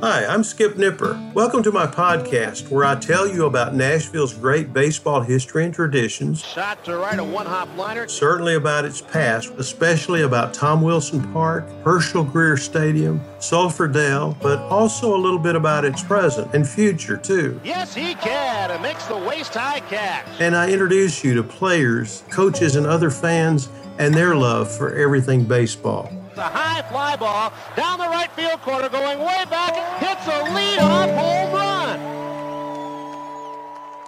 Hi, I'm Skip Nipper. Welcome to my podcast where I tell you about Nashville's great baseball history and traditions. Shot to right, a one-hop liner. Certainly about its past, especially about Tom Wilson Park, Herschel Greer Stadium, Sulphur Dell, but also a little bit about its present and future, too. Yes, he can. It makes the waist-high catch. And I introduce you to players, coaches, and other fans and their love for everything baseball. A high fly ball down the right field corner, going way back, hits a leadoff home run.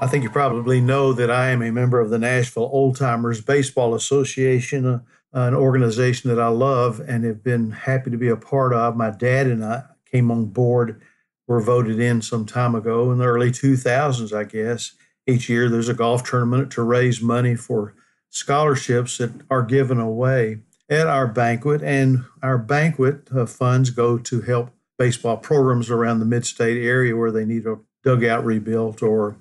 I think you probably know that I am a member of the Nashville Old Timers Baseball Association, an organization that I love and have been happy to be a part of. My dad and I came on board, were voted in some time ago in the early 2000s, I guess. Each year there's a golf tournament to raise money for scholarships that are given away at our banquet, and our banquet funds go to help baseball programs around the mid-state area where they need a dugout rebuilt or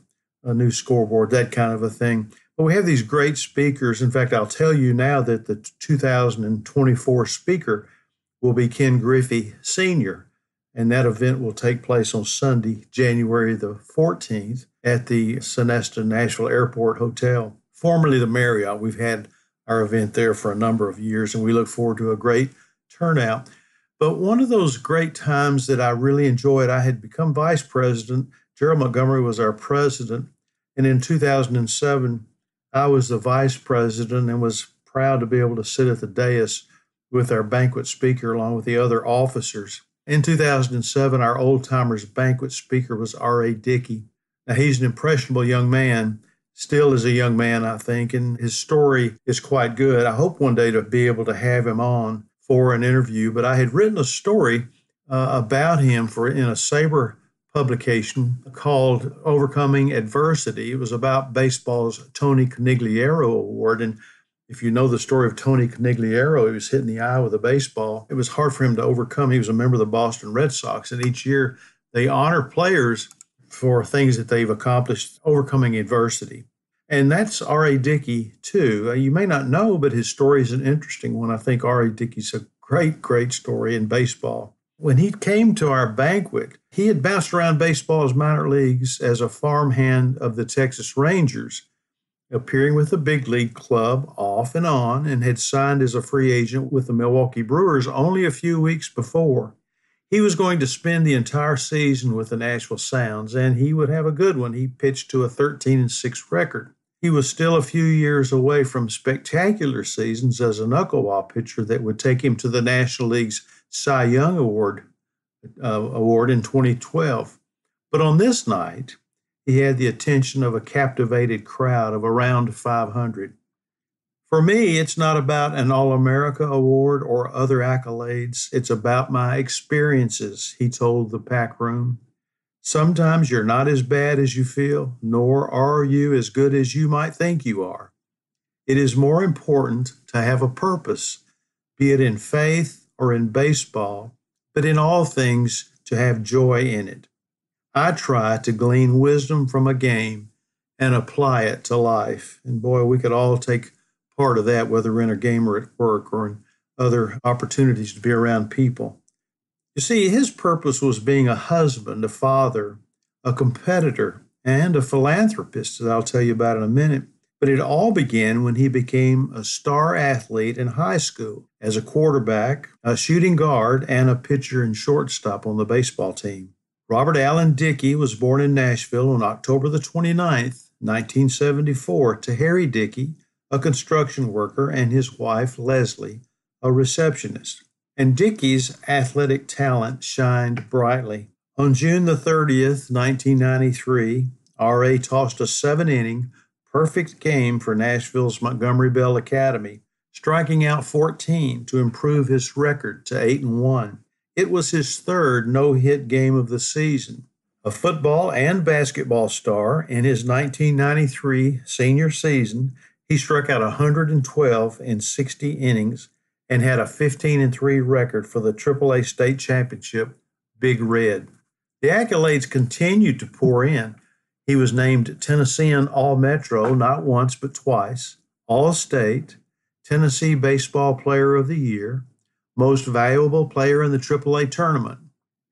a new scoreboard, that kind of a thing. But we have these great speakers. In fact, I'll tell you now that the 2024 speaker will be Ken Griffey Sr., and that event will take place on Sunday, January the 14th at the Sonesta Nashville Airport Hotel, formerly the Marriott. We've had our event there for a number of years, and we look forward to a great turnout. But one of those great times that I really enjoyed, I had become vice president. Gerald Montgomery was our president. And in 2007, I was the vice president and was proud to be able to sit at the dais with our banquet speaker along with the other officers. In 2007, our Old Timers banquet speaker was R.A. Dickey. Now, he's an impressionable young man, still is a young man, I think, and his story is quite good. I hope one day to be able to have him on for an interview, but I had written a story about him in a Sabre publication called Overcoming Adversity. It was about baseball's Tony Conigliaro Award, and if you know the story of Tony Conigliaro, he was hit in the eye with a baseball. It was hard for him to overcome. He was a member of the Boston Red Sox, and each year they honor players for things that they've accomplished overcoming adversity. And that's R.A. Dickey, too. You may not know, but his story is an interesting one. I think R.A. Dickey's a great, great story in baseball. When he came to our banquet, he had bounced around baseball's minor leagues as a farmhand of the Texas Rangers, appearing with the big league club off and on, and had signed as a free agent with the Milwaukee Brewers only a few weeks before. He was going to spend the entire season with the Nashville Sounds, and he would have a good one. He pitched to a 13-6 record. He was still a few years away from spectacular seasons as a knuckleball pitcher that would take him to the National League's Cy Young Award in 2012. But on this night, he had the attention of a captivated crowd of around 500. For me, it's not about an All-America award or other accolades. It's about my experiences, he told the pack room. Sometimes you're not as bad as you feel, nor are you as good as you might think you are. It is more important to have a purpose, be it in faith or in baseball, but in all things to have joy in it. I try to glean wisdom from a game and apply it to life. And boy, we could all take part of that, whether we're in a game or at work or in other opportunities to be around people. You see, his purpose was being a husband, a father, a competitor, and a philanthropist, that I'll tell you about in a minute. But it all began when he became a star athlete in high school as a quarterback, a shooting guard, and a pitcher and shortstop on the baseball team. Robert Allen Dickey was born in Nashville on October the 29th, 1974, to Harry Dickey, a construction worker, and his wife, Leslie, a receptionist. And Dickey's athletic talent shined brightly. On June the 30th, 1993, R.A. tossed a 7-inning, perfect game for Nashville's Montgomery Bell Academy, striking out 14 to improve his record to 8-1. It was his third no-hit game of the season. A football and basketball star, in his 1993 senior season, he struck out 112 in 60 innings and had a 15-3 record for the AAA state championship, Big Red. The accolades continued to pour in. He was named Tennessean All-Metro not once but twice, All-State, Tennessee Baseball Player of the Year, Most Valuable Player in the AAA Tournament.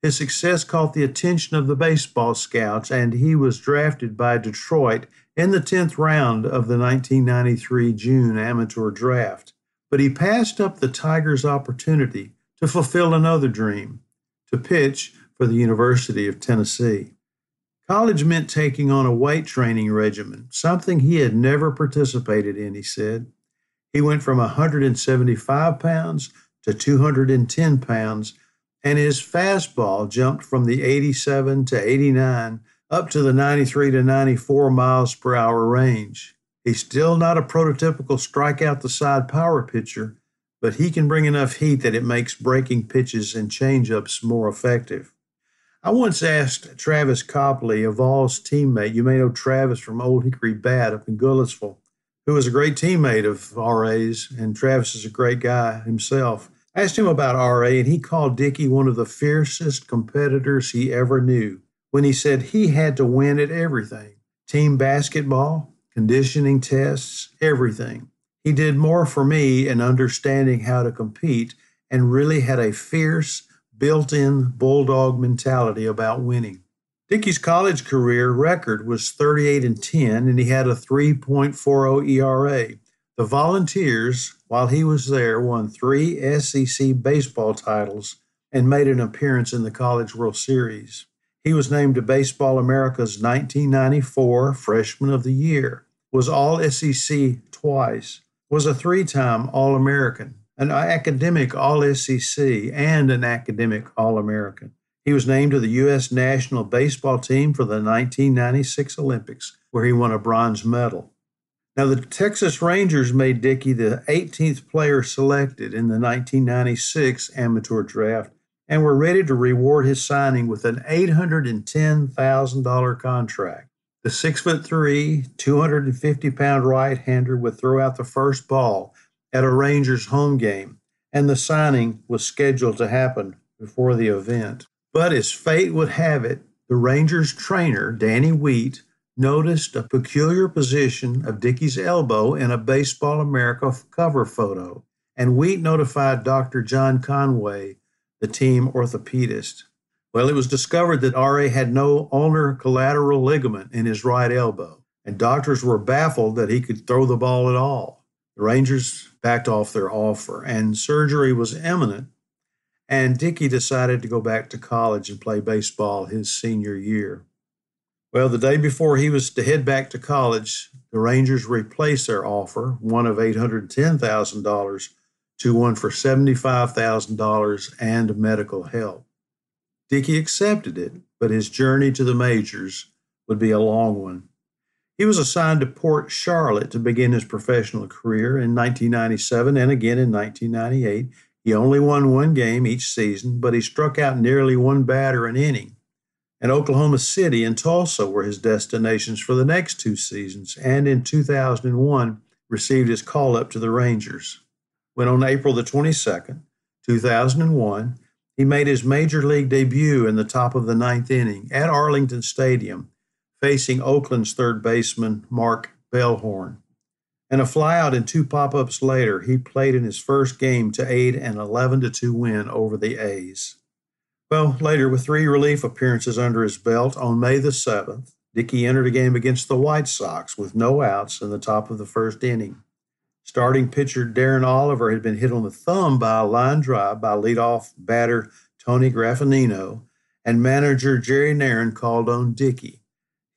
His success caught the attention of the baseball scouts, and he was drafted by Detroit in the 10th round of the 1993 June amateur draft. But he passed up the Tigers' opportunity to fulfill another dream, to pitch for the University of Tennessee. College meant taking on a weight training regimen, something he had never participated in, he said. He went from 175 pounds to 210 pounds, and his fastball jumped from the 87 to 89 up to the 93 to 94 miles per hour range. He's still not a prototypical strike-out-the-side power pitcher, but he can bring enough heat that it makes breaking pitches and changeups more effective. I once asked Travis Copley, a Vols teammate, you may know Travis from Old Hickory Bat up in Goodlettsville, who was a great teammate of RA's, and Travis is a great guy himself. I asked him about RA, and he called Dickey one of the fiercest competitors he ever knew when he said he had to win at everything. Team basketball, conditioning tests, everything. He did more for me in understanding how to compete and really had a fierce, built-in bulldog mentality about winning. Dickey's college career record was 38-10, and he had a 3.40 ERA. The Volunteers, while he was there, won 3 SEC baseball titles and made an appearance in the College World Series. He was named to Baseball America's 1994 Freshman of the Year, was All-SEC twice, was a 3-time All-American, an academic All-SEC, and an academic All-American. He was named to the U.S. national baseball team for the 1996 Olympics, where he won a bronze medal. Now, the Texas Rangers made Dickey the 18th player selected in the 1996 amateur draft and were ready to reward his signing with an $810,000 contract. The 6'3", 250-pound right-hander would throw out the first ball at a Rangers home game, and the signing was scheduled to happen before the event. But as fate would have it, the Rangers trainer, Danny Wheat, noticed a peculiar position of Dickey's elbow in a Baseball America cover photo, and Wheat notified Dr. John Conway, the team orthopedist. Well, it was discovered that R.A. had no ulnar collateral ligament in his right elbow, and doctors were baffled that he could throw the ball at all. The Rangers backed off their offer, and surgery was imminent, and Dickey decided to go back to college and play baseball his senior year. Well, the day before he was to head back to college, the Rangers replaced their offer, one of $810,000, to one for $75,000 and medical help. Dickey accepted it, but his journey to the majors would be a long one. He was assigned to Port Charlotte to begin his professional career in 1997 and again in 1998. He only won one game each season, but he struck out nearly one batter an inning. And Oklahoma City and Tulsa were his destinations for the next 2 seasons, and in 2001 received his call-up to the Rangers. When on April the 22nd, 2001, he made his major league debut in the top of the 9th inning at Arlington Stadium, facing Oakland's third baseman Mark Bellhorn. And a flyout and 2 pop-ups later, he played in his first game to aid an 11-2 win over the A's. Well, later, with 3 relief appearances under his belt, on May the 7th, Dickey entered a game against the White Sox with no outs in the top of the first inning. Starting pitcher Darren Oliver had been hit on the thumb by a line drive by leadoff batter Tony Graffinino, and manager Jerry Narron called on Dickey.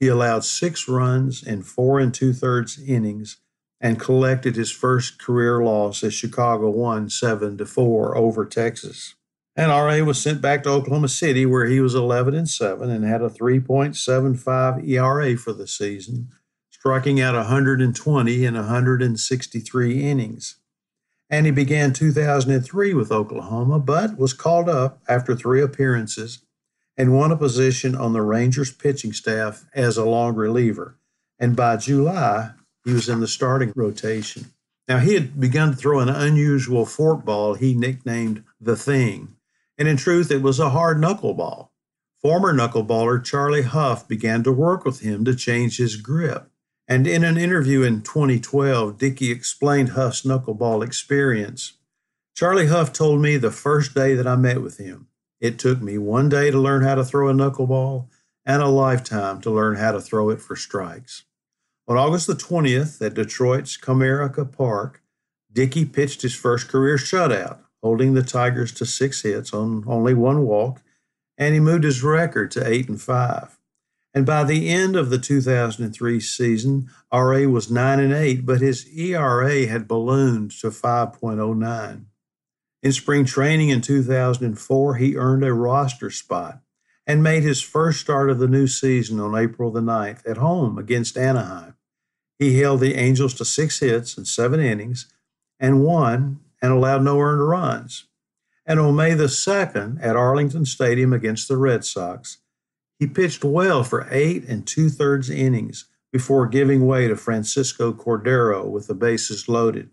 He allowed 6 runs in 4 2/3 innings and collected his first career loss as Chicago won 7-4 over Texas. And R.A. was sent back to Oklahoma City, where he was 11-7 and had a 3.75 ERA for the season, striking out 120 in 163 innings. And he began 2003 with Oklahoma, but was called up after 3 appearances and won a position on the Rangers pitching staff as a long reliever. And by July, he was in the starting rotation. Now, he had begun to throw an unusual forkball he nicknamed The Thing. And in truth, it was a hard knuckleball. Former knuckleballer Charlie Huff began to work with him to change his grip. And in an interview in 2012, Dickey explained Huff's knuckleball experience. Charlie Huff told me the first day that I met with him, It took me one day to learn how to throw a knuckleball and a lifetime to learn how to throw it for strikes. On August the 20th at Detroit's Comerica Park, Dickey pitched his first career shutout, holding the Tigers to 6 hits on only one walk, and he moved his record to 8-5. And by the end of the 2003 season, RA was 9-8, but his ERA had ballooned to 5.09. In spring training in 2004, he earned a roster spot and made his first start of the new season on April the 9th at home against Anaheim. He held the Angels to 6 hits in 7 innings and won and allowed no earned runs. And on May the 2nd at Arlington Stadium against the Red Sox, he pitched well for 8 2/3 innings before giving way to Francisco Cordero with the bases loaded.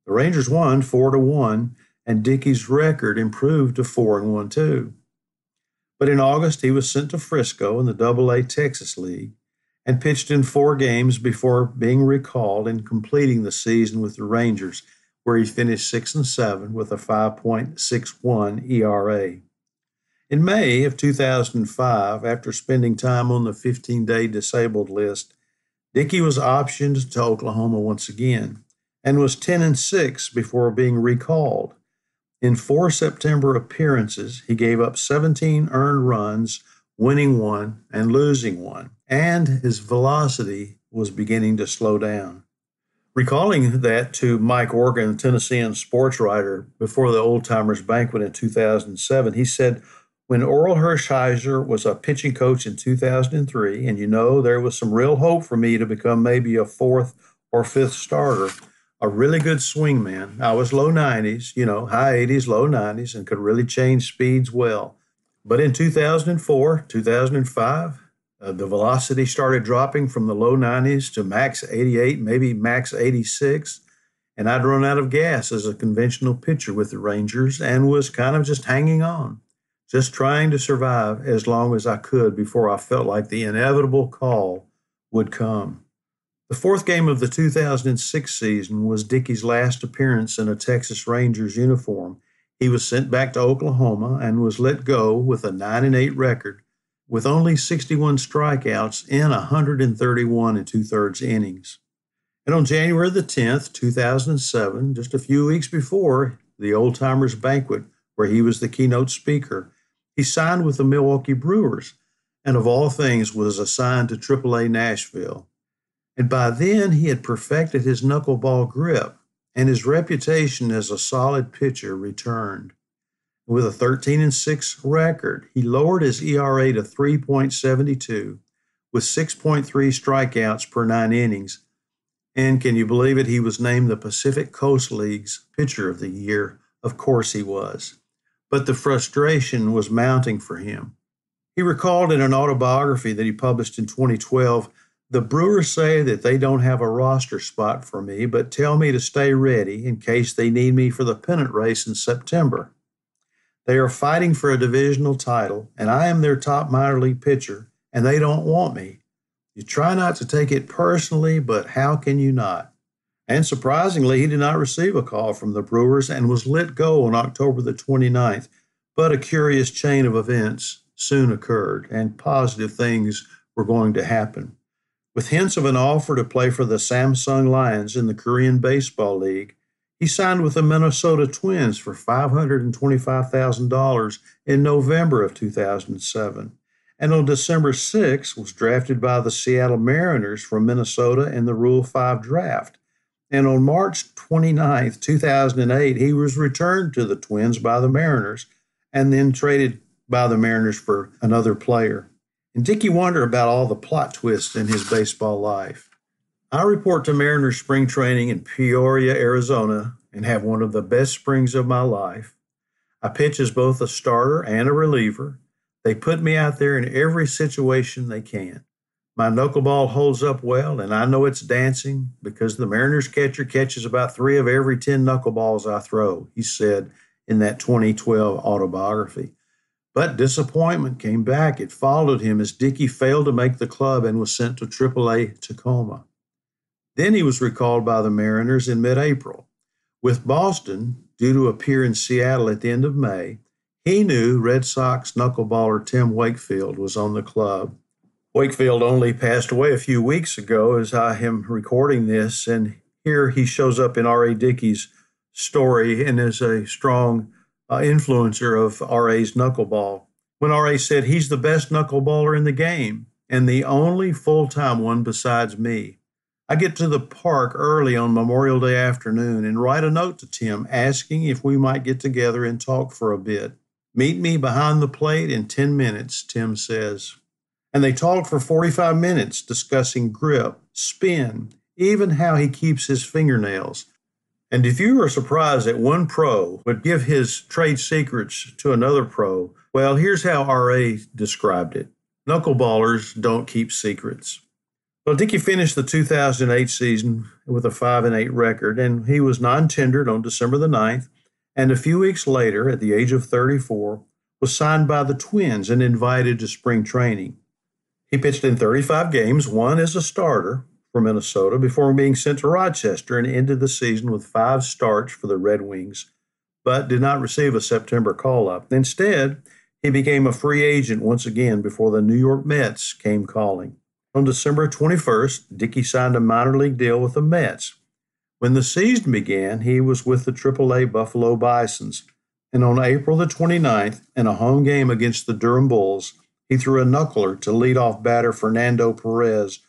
The Rangers won 4-1, and Dickey's record improved to 4-1 too. But in August, he was sent to Frisco in the AA Texas League and pitched in 4 games before being recalled and completing the season with the Rangers, where he finished 6-7 with a 5.61 ERA. In May of 2005, after spending time on the 15-day disabled list, Dickey was optioned to Oklahoma once again and was 10-6 before being recalled. In 4 September appearances, he gave up 17 earned runs, winning 1 and losing 1, and his velocity was beginning to slow down. Recalling that to Mike Organ, Tennessean sports writer, before the Old Timers Banquet in 2007, he said, "When Oral Hershiser was a pitching coach in 2003, and there was some real hope for me to become maybe a 4th or 5th starter, a really good swingman. I was low 90s, high 80s, low 90s, and could really change speeds well. But in 2004, 2005, the velocity started dropping from the low 90s to max 88, maybe max 86, and I'd run out of gas as a conventional pitcher with the Rangers and was kind of just hanging on, just trying to survive as long as I could before I felt like the inevitable call would come." The 4th game of the 2006 season was Dickey's last appearance in a Texas Rangers uniform. He was sent back to Oklahoma and was let go with a 9-8 record with only 61 strikeouts in 131 2/3 innings. And on January the 10th, 2007, just a few weeks before the Old Timers Banquet, where he was the keynote speaker, he signed with the Milwaukee Brewers and, of all things, was assigned to AAA Nashville. And by then, he had perfected his knuckleball grip, and his reputation as a solid pitcher returned. With a 13-6 record, he lowered his ERA to 3.72 with 6.3 strikeouts per 9 innings. And can you believe it? He was named the Pacific Coast League's Pitcher of the Year. Of course he was. But the frustration was mounting for him. He recalled in an autobiography that he published in 2012, "The Brewers say that they don't have a roster spot for me, but tell me to stay ready in case they need me for the pennant race in September. They are fighting for a divisional title, and I am their top minor league pitcher, and they don't want me. You try not to take it personally, but how can you not?" And surprisingly, he did not receive a call from the Brewers and was let go on October the 29th. But a curious chain of events soon occurred, and positive things were going to happen. With hints of an offer to play for the Samsung Lions in the Korean Baseball League, he signed with the Minnesota Twins for $525,000 in November of 2007. And on December 6th was drafted by the Seattle Mariners from Minnesota in the Rule 5 draft. And on March 29th, 2008, he was returned to the Twins by the Mariners and then traded by the Mariners for another player. And Dickey wondered about all the plot twists in his baseball life. I report to Mariners spring training in Peoria, Arizona, and have one of the best springs of my life. I pitch as both a starter and a reliever. They put me out there in every situation they can. My knuckleball holds up well, and I know it's dancing because the Mariners catcher catches about 3 of every 10 knuckleballs I throw, he said in that 2012 autobiography. But disappointment came back. It followed him as Dickey failed to make the club and was sent to AAA Tacoma. Then he was recalled by the Mariners in mid-April. With Boston, due to appear in Seattle at the end of May, He knew Red Sox knuckleballer Tim Wakefield was on the club. Wakefield only passed away a few weeks ago as I am recording this, and here he shows up in R.A. Dickey's story and is a strong influencer of R.A.'s knuckleball. When R.A. said he's the best knuckleballer in the game and the only full-time one besides me. I get to the park early on Memorial Day afternoon and write a note to Tim asking if we might get together and talk for a bit. Meet me behind the plate in 10 minutes, Tim says. And they talked for 45 minutes discussing grip, spin, even how he keeps his fingernails. And if you were surprised that one pro would give his trade secrets to another pro, well, here's how R.A. described it. Knuckleballers don't keep secrets. Well, Dickey finished the 2008 season with a 5-8 record, and he was non-tendered on December the 9th, and a few weeks later, at the age of 34, was signed by the Twins and invited to spring training. He pitched in 35 games, one as a starter for Minnesota, before being sent to Rochester and ended the season with 5 starts for the Red Wings, but did not receive a September call-up. Instead, he became a free agent once again before the New York Mets came calling. On December 21st, Dickey signed a minor league deal with the Mets. When the season began, he was with the AAA Buffalo Bisons, and on April the 29th, in a home game against the Durham Bulls, he threw a knuckler to leadoff batter Fernando Perez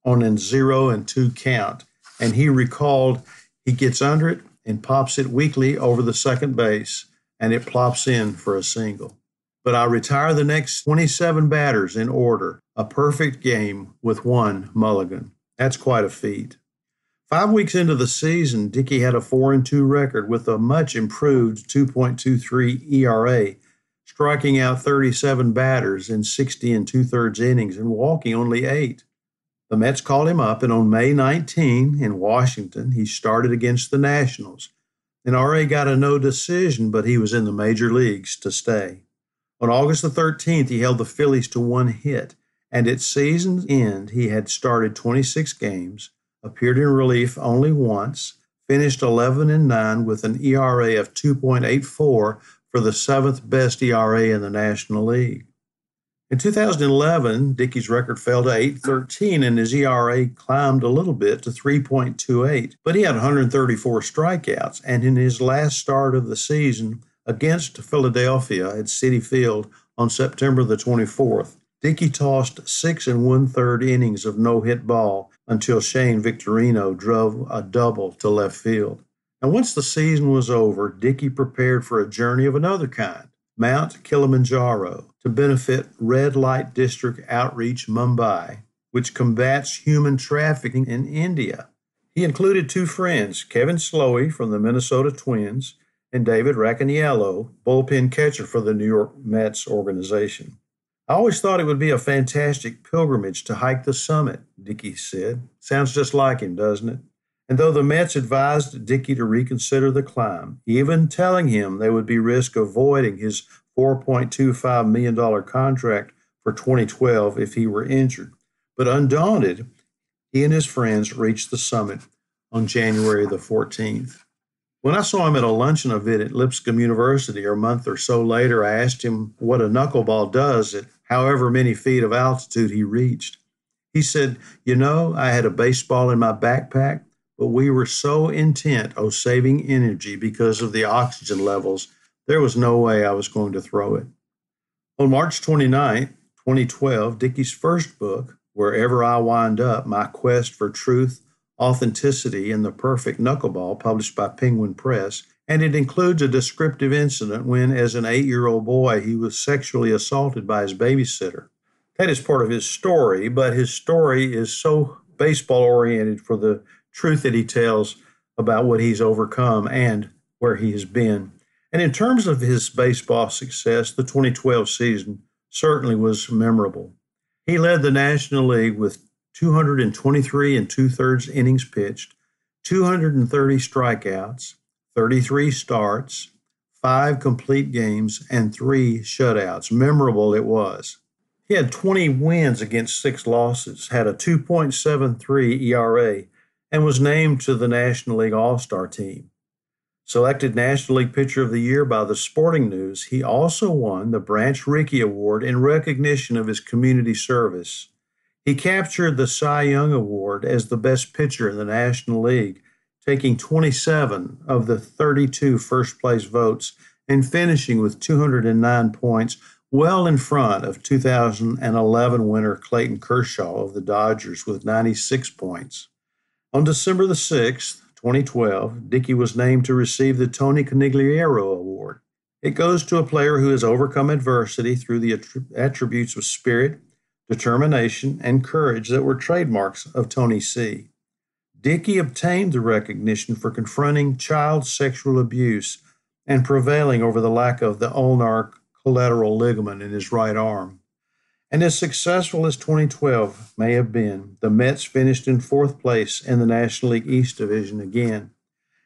on a 0-2 count, and he recalled he gets under it and pops it weakly over the second base, and it plops in for a single. But I retire the next 27 batters in order, a perfect game with one mulligan. That's quite a feat. 5 weeks into the season, Dickey had a 4-2 record with a much improved 2.23 ERA, striking out 37 batters in 60 2/3 innings and walking only 8. The Mets called him up, and on May 19 in Washington, he started against the Nationals. And R.A. got a no decision, but he was in the major leagues to stay. On August the 13th, he held the Phillies to 1 hit, and at season's end, he had started 26 games, appeared in relief only once, finished 11-9 with an ERA of 2.84 for the 7th best ERA in the National League. In 2011, Dickey's record fell to 8.13, and his ERA climbed a little bit to 3.28, but he had 134 strikeouts, and in his last start of the season against Philadelphia at Citi Field on September the 24th, Dickey tossed 6 1/3 innings of no-hit ball until Shane Victorino drove a double to left field. And once the season was over, Dickey prepared for a journey of another kind, Mount Kilimanjaro, to benefit Red Light District Outreach Mumbai, which combats human trafficking in India. He included 2 friends, Kevin Slowey from the Minnesota Twins and David Raccaniello, bullpen catcher for the New York Mets organization. I always thought it would be a fantastic pilgrimage to hike the summit, Dickey said. Sounds just like him, doesn't it? And though the Mets advised Dickey to reconsider the climb, even telling him they would be risk avoiding his $4.25 million contract for 2012 if he were injured. But undaunted, he and his friends reached the summit on January the 14th. When I saw him at a luncheon event at Lipscomb University a month or so later, I asked him what a knuckleball does at however many feet of altitude he reached. He said, I had a baseball in my backpack, but we were so intent on saving energy because of the oxygen levels, there was no way I was going to throw it. On March 29, 2012, Dickey's first book, Wherever I Wind Up, My Quest for Truth, Authenticity, and the Perfect Knuckleball, published by Penguin Press, and it includes a descriptive incident when, as an 8-year-old boy, he was sexually assaulted by his babysitter. That is part of his story, but his story is so baseball-oriented for the truth that he tells about what he's overcome and where he has been. And in terms of his baseball success, the 2012 season certainly was memorable. He led the National League with 223 2/3 innings pitched, 230 strikeouts, 33 starts, 5 complete games, and 3 shutouts. Memorable it was. He had 20 wins against 6 losses, had a 2.73 ERA, and was named to the National League All-Star team. Selected National League Pitcher of the Year by the Sporting News, he also won the Branch Rickey Award in recognition of his community service. He captured the Cy Young Award as the best pitcher in the National League, taking 27 of the 32 first-place votes and finishing with 209 points, well in front of 2011 winner Clayton Kershaw of the Dodgers with 96 points. On December the 6th, 2012, Dickey was named to receive the Tony Conigliaro Award. It goes to a player who has overcome adversity through the attributes of spirit, determination, and courage that were trademarks of Tony C. Dickey obtained the recognition for confronting child sexual abuse and prevailing over the lack of the ulnar collateral ligament in his right arm. And as successful as 2012 may have been, the Mets finished in fourth place in the National League East Division again.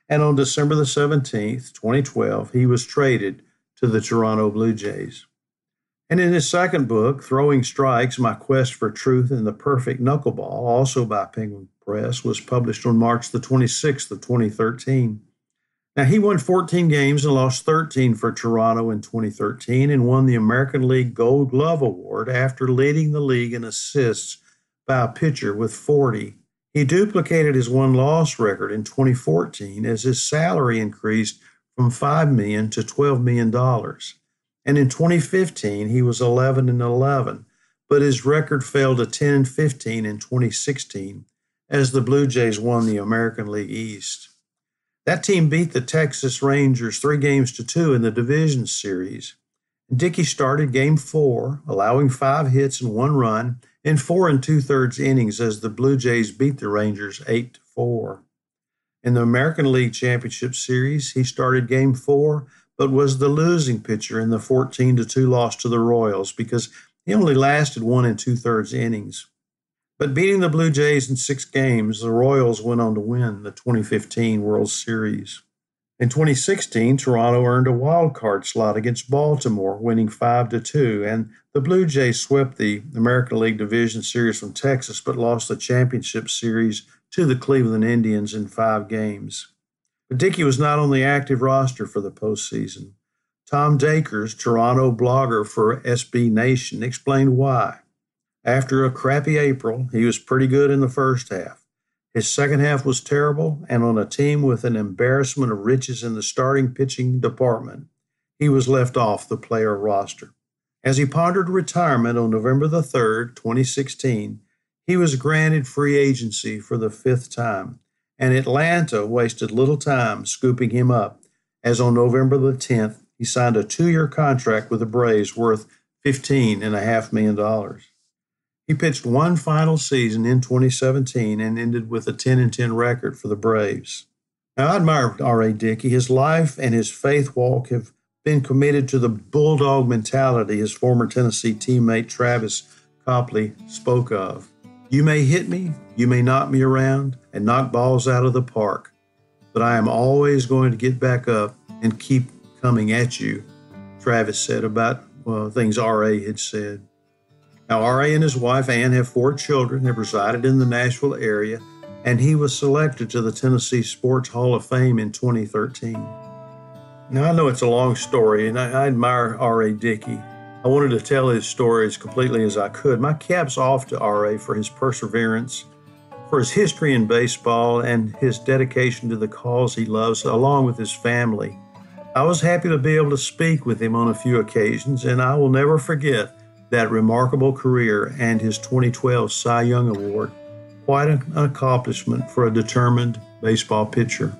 And on December the 17th, 2012, he was traded to the Toronto Blue Jays. And in his second book, Throwing Strikes, My Quest for Truth and the Perfect Knuckleball, also by Penguin Press, was published on March the 26th of 2013. Now, he won 14 games and lost 13 for Toronto in 2013 and won the American League Gold Glove Award after leading the league in assists by a pitcher with 40. He duplicated his win-loss record in 2014 as his salary increased from $5 million to $12 million. And in 2015, he was 11-11, but his record fell to 10-15 in 2016 as the Blue Jays won the American League East. That team beat the Texas Rangers 3-2 in the division series. Dickey started Game 4, allowing 5 hits and 1 run in 4 2/3 innings as the Blue Jays beat the Rangers 8-4. In the American League Championship Series, he started Game 4, but was the losing pitcher in the 14-2 loss to the Royals because he only lasted 1 2/3 innings. But beating the Blue Jays in 6 games, the Royals went on to win the 2015 World Series. In 2016, Toronto earned a wild card slot against Baltimore, winning 5-2, and the Blue Jays swept the American League Division Series from Texas, but lost the championship series to the Cleveland Indians in 5 games. But Dickey was not on the active roster for the postseason. Tom Dakers, Toronto blogger for SB Nation, explained why. After a crappy April, he was pretty good in the first half. His second half was terrible, and on a team with an embarrassment of riches in the starting pitching department, he was left off the player roster. As he pondered retirement on November the 3rd, 2016, he was granted free agency for the 5th time, and Atlanta wasted little time scooping him up, as on November the 10th, he signed a 2-year contract with the Braves worth $15.5 million. He pitched one final season in 2017 and ended with a 10-10 record for the Braves. Now, I admire R.A. Dickey. His life and his faith walk have been committed to the bulldog mentality his former Tennessee teammate Travis Copley spoke of. You may hit me, you may knock me around and knock balls out of the park, but I am always going to get back up and keep coming at you, Travis said about things R.A. had said. Now, R.A. and his wife, Ann, have 4 children, have resided in the Nashville area, and he was selected to the Tennessee Sports Hall of Fame in 2013. Now, I know it's a long story, and I admire R.A. Dickey. I wanted to tell his story as completely as I could. My cap's off to R.A. for his perseverance, for his history in baseball, and his dedication to the cause he loves, along with his family. I was happy to be able to speak with him on a few occasions, and I will never forget that remarkable career and his 2012 Cy Young Award. Quite an accomplishment for a determined baseball pitcher.